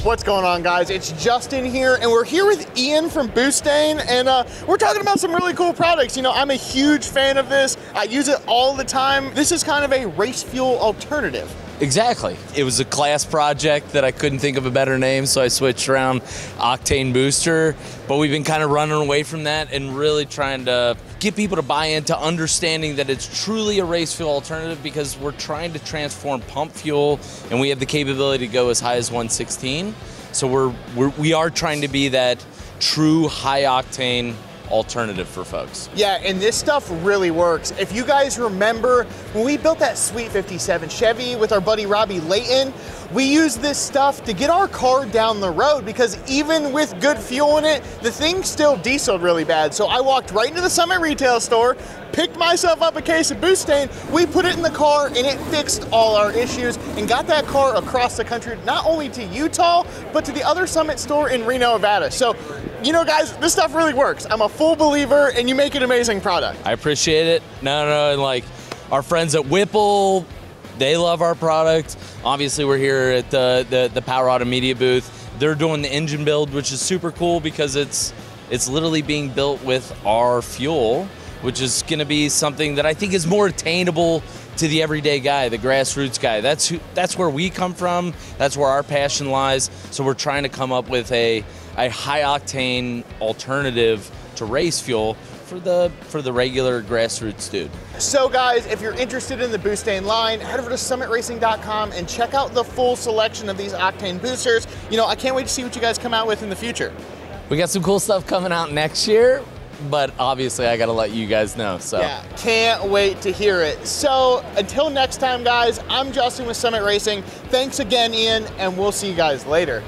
What's going on, guys? It's Justin here, and we're here with Ian from BOOSTane, and we're talking about some really cool products. You know, I'm a huge fan of this. I use it all the time. This is kind of a race fuel alternative. Exactly. It was a class project that I couldn't think of a better name, so I switched around Octane Booster. But we've been kind of running away from that and really trying to get people to buy into understanding that it's truly a race fuel alternative, because we're trying to transform pump fuel, and we have the capability to go as high as 116. So we are trying to be that true high octane alternative for folks. Yeah, and this stuff really works. If you guys remember when we built that sweet 57 Chevy with our buddy Robbie Layton, we used this stuff to get our car down the road, because even with good fuel in it, the thing still dieseled really bad. So I walked right into the Summit retail store, picked myself up a case of BOOSTane, we put it in the car, and it fixed all our issues and got that car across the country, not only to Utah, but to the other Summit store in Reno, Nevada. So, you know, guys, this stuff really works. I'm a full believer, and you make an amazing product. I appreciate it. No, and like our friends at Whipple, they love our product. Obviously, we're here at the Power Auto Media booth. They're doing the engine build, which is super cool because it's literally being built with our fuel, which is going to be something that I think is more attainable to the everyday guy, the grassroots guy. That's where we come from. That's where our passion lies. So we're trying to come up with a high octane alternative to race fuel for the regular grassroots dude. So guys, if you're interested in the BOOSTane line, head over to summitracing.com and check out the full selection of these octane boosters. You know, I can't wait to see what you guys come out with in the future. We got some cool stuff coming out next year, but obviously I gotta let you guys know. So yeah, can't wait to hear it. So until next time, guys, I'm Justin with Summit Racing. Thanks again, Ian, and we'll see you guys later.